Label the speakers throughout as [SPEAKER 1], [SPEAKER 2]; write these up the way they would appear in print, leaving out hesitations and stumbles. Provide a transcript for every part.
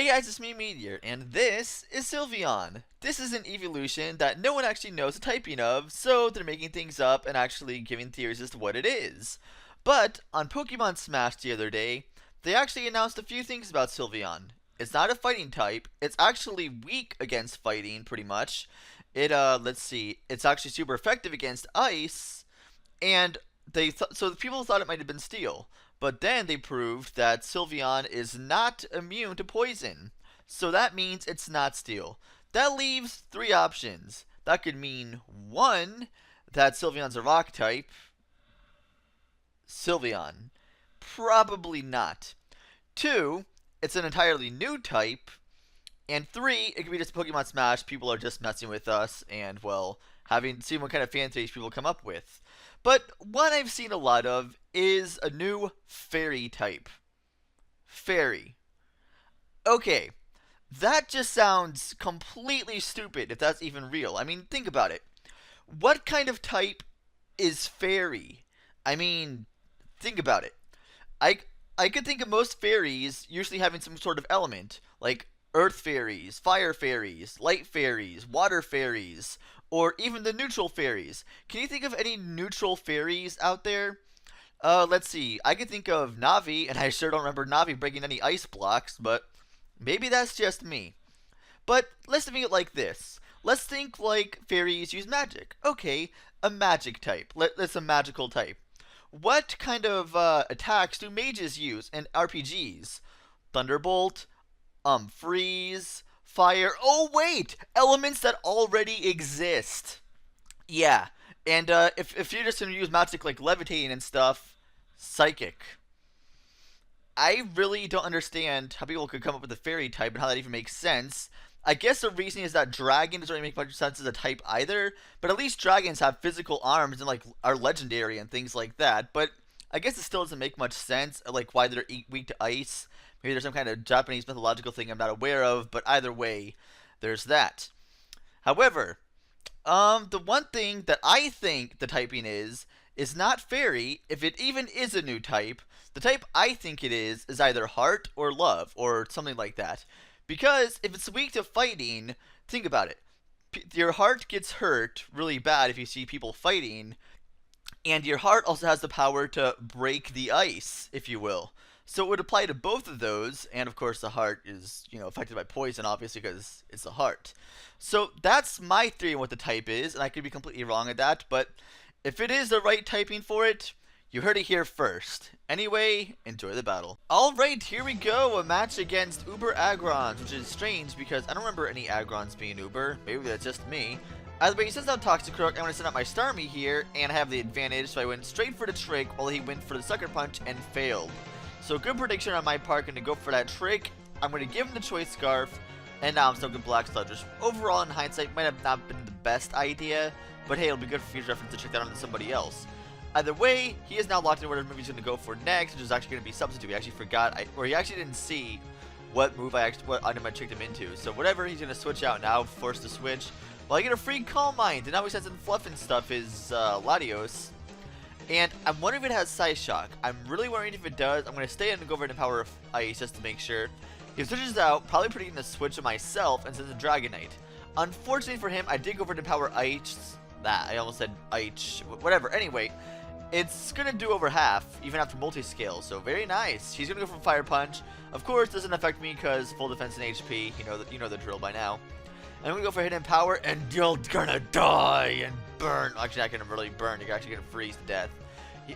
[SPEAKER 1] Hey guys, it's me, Meteor, and this is Sylveon. This is an evolution that no one actually knows the typing of, so they're making things up and actually giving theories as to what it is. But on Pokemon Smash the other day, they actually announced a few things about Sylveon. It's not a fighting type, it's actually weak against fighting, pretty much. Let's see, it's actually super effective against ice, and so the people thought it might have been steel, but then they proved that Sylveon is not immune to poison. So that means it's not steel. That leaves three options. That could mean one, that Sylveon's a rock type. Sylveon. Probably not. Two, it's an entirely new type. And three, it could be just Pokemon Smash. People are just messing with us and, well, having seen what kind of fan theories people come up with. But one I've seen a lot of is a new fairy type. Fairy. Okay, that just sounds completely stupid if that's even real. I mean, think about it. What kind of type is fairy? I mean, think about it. I I could think of most fairies usually having some sort of element, like earth fairies, fire fairies, light fairies, water fairies, or even the neutral fairies. Can you think of any neutral fairies out there? Let's see. I could think of Navi, and I sure don't remember Navi breaking any ice blocks, but maybe that's just me. But let's think it like this. Let's think like fairies use magic. Okay, a magic type. That's a magical type. What kind of attacks do mages use in RPGs? Thunderbolt, freeze, fire. Oh wait, elements that already exist. Yeah, and if you're just gonna use magic like levitating and stuff, psychic. I really don't understand how people could come up with a fairy type and how that even makes sense. I guess the reasoning is that dragon doesn't really make much sense as a type either, but at least dragons have physical arms and like are legendary and things like that. But I guess it still doesn't make much sense, like why they're weak to ice. Maybe there's some kind of Japanese mythological thing I'm not aware of, but either way, there's that. However, the one thing that I think the typing is not fairy. If it even is a new type, the type I think it is either heart or love or something like that. Because if it's weak to fighting, think about it. Your heart gets hurt really bad if you see people fighting, and your heart also has the power to break the ice, if you will. So it would apply to both of those, and of course the heart is, affected by poison, obviously, because it's the heart. So that's my theory on what the type is, and I could be completely wrong at that, but if it is the right typing for it, you heard it here first. Anyway, enjoy the battle. Alright, here we go, a match against Uber Aggrons, which is strange because I don't remember any Aggrons being Uber. Maybe that's just me. Either way, since I'm Toxicroak, I'm going to send out my Starmie here, and I have the advantage, so I went straight for the trick while he went for the Sucker Punch and failed. So good prediction on my part, going to go for that trick. I'm going to give him the Choice Scarf, and now I'm stuck with Black Sludge, which overall in hindsight might have not been the best idea, but hey, it'll be good for future reference to check that out on somebody else. Either way, he is now locked in whatever move he's going to go for next, which is actually going to be Substitute. He actually forgot, or he actually didn't see what item I tricked him into. So whatever, he's going to switch out now, forced to switch. Well, I get a free Calm Mind, and now he says in Fluff and stuff is Latios. And I'm wondering if it has Psy Shock. I'm really worried if it does. I'm going to stay in and go over into Power of Ice just to make sure. He switches out, probably predicting the switch of myself, and sends a Dragonite. Unfortunately for him, I did go over to Power Ice. I almost said Ice. Whatever. Anyway, it's going to do over half, even after multi-scale, so very nice. He's going to go for Fire Punch. Of course, doesn't affect me because full defense and HP. You know the drill by now. And I'm going to go for Hidden Power, and you're going to die and burn. Actually, not going to really burn. You're actually going to freeze to death.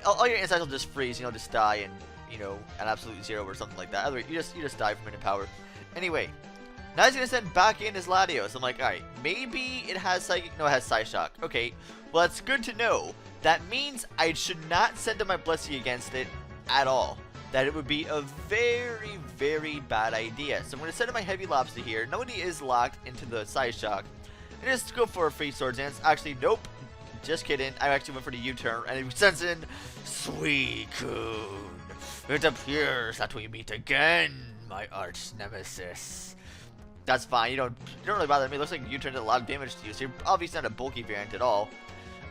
[SPEAKER 1] All your insides will just freeze, just die and, an absolute zero or something like that. Otherwise, you just die from Hidden Power. Anyway, now he's going to send back in his Latios. I'm like, alright, maybe it has Psychic. No, it has Psy Shock. Okay, well, that's good to know. That means I should not send in my Blissey against it at all. That it would be a very, very bad idea. So I'm going to send in my Heavy Lobster here. Nobody is locked into the Psy Shock. And just go for a free Swords Dance. Actually, nope. Just kidding. I actually went for the U-turn. And he sends in Suicune. It appears that we meet again, my arch nemesis. That's fine. You don't really bother me. It looks like U-turn did a lot of damage to you. So you're obviously not a bulky variant at all.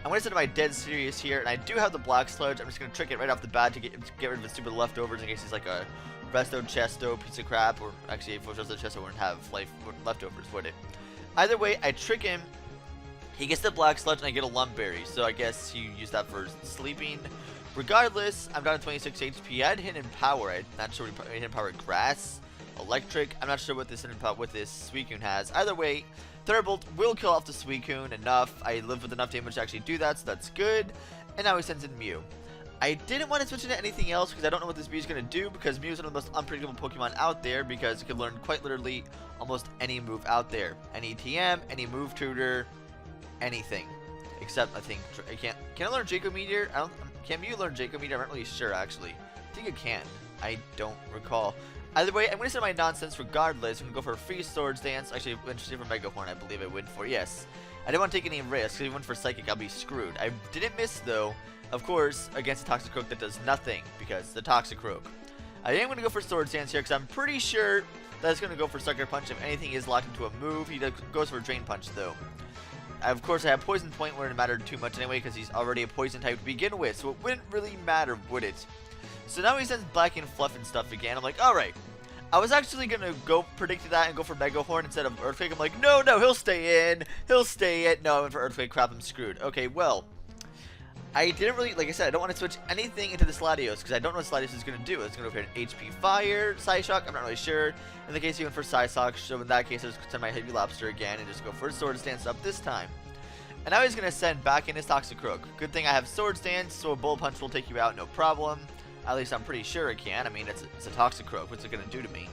[SPEAKER 1] I'm going to send my Dead Serious here, and I do have the Black Sludge. I'm just going to trick it right off the bat to get rid of the stupid leftovers in case he's like a Resto, Chesto, piece of crap, or actually if it was Resto, Chesto wouldn't have leftovers, would it? Either way, I trick him. He gets the Black Sludge and I get a Lumberry, so I guess he used that for sleeping. Regardless, I'm down to 26 HP. I had Hidden Power. I'm not sure what Hidden Power Grass, Electric. I'm not sure what this Suicune has. Either way, Thunderbolt will kill off the Suicune enough. I live with enough damage to actually do that, so that's good. And now he sends in Mew. I didn't want to switch into anything else because I don't know what this Mew is going to do, because Mew is one of the most unpredictable Pokemon out there because it can learn quite literally almost any move out there. Any TM, any move tutor, anything. Except, I think, can I learn Draco Meteor? Can Mew learn Draco Meteor? I'm not really sure, actually. I think it can. I don't recall. Either way, I'm going to say my nonsense regardless. I'm going to go for a free Swords Dance. Actually, interested for Mega Horn, I believe I went for. Yes. I didn't want to take any risks. If I went for Psychic, I'll be screwed. I didn't miss, though. Of course, against a Toxicroak that does nothing, because the Toxicroak. I am going to go for Swords Dance here, because I'm pretty sure that it's going to go for Sucker Punch. If anything is locked into a move, he goes for Drain Punch, though. Of course, I have Poison Point where it mattered too much anyway, because he's already a Poison type to begin with, so it wouldn't really matter, would it? So now he sends Black and Fluff and stuff again. I'm like, alright. I was actually going to go predict that and go for Mega Horn instead of Earthquake. I'm like, no, he'll stay in. He'll stay in. No, I went for Earthquake. Crap, I'm screwed. Okay, well, I didn't really, like I said, I don't want to switch anything into this Latios because I don't know what Latios is going to do. It's going to go for an HP Fire, Psyshock, I'm not really sure. In the case, he went for Psyshock, so in that case, I just send my Heavy Lobster again and just go for Swords Dance up this time. And now he's going to send back in his Toxicroak. Good thing I have Swords Dance, so a Bullet Punch will take you out, no problem. At least I'm pretty sure it can. I mean, it's a Toxicroak. What's it going to do to me?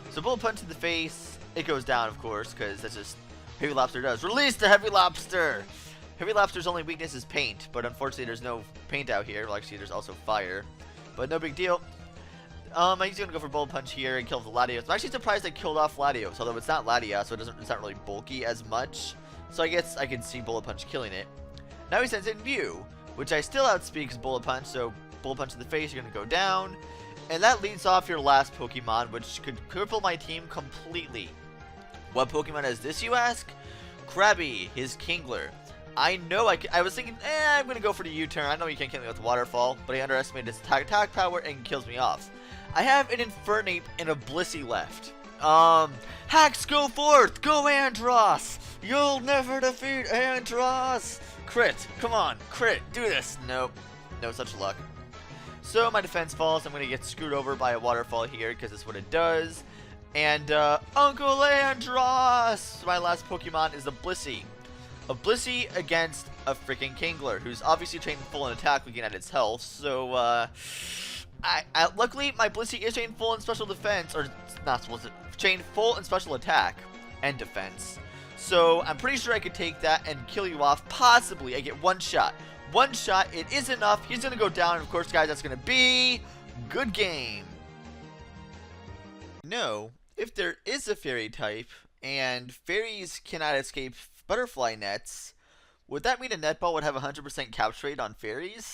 [SPEAKER 1] So Bullet Punch in the face. It goes down, of course, because that's just Heavy Lobster does. Release the Heavy Lobster! Heavy Lobster's only weakness is paint, but unfortunately there's no paint out here. Well, actually, there's also fire, but no big deal. He's gonna go for Bullet Punch here and kill the Latios. I'm actually surprised I killed off Latios, although it's not Latias, so it's not really bulky as much. So I guess I can see Bullet Punch killing it. Now he sends in Mew, which I still outspeaks Bullet Punch, so Bullet Punch in the face, you're gonna go down. And that leads off your last Pokemon, which could cripple my team completely. What Pokemon is this, you ask? Krabby, his Kingler. I know I was thinking, I'm going to go for the U-turn. I know you can't kill me with Waterfall, but I underestimated his attack power and kills me off. I have an Infernape and a Blissey left. Hacks, go forth! Go Andros! You'll never defeat Andros! Crit, come on, crit, do this! Nope, no such luck. So my defense falls. I'm going to get screwed over by a Waterfall here, because that's what it does. And, Uncle Andros! My last Pokemon is a Blissey. A Blissey against a freaking Kingler, who's obviously trained full in attack looking at its health. So, luckily, my Blissey is trained full in special defense, or not trained full in special attack and defense. So, I'm pretty sure I could take that and kill you off. Possibly, I get one shot. One shot, it is enough. He's going to go down, and of course, guys, that's going to be good game. No, if there is a Fairy type, and Fairies cannot escape Butterfly nets, would that mean a netball would have a 100% capture rate on Fairies?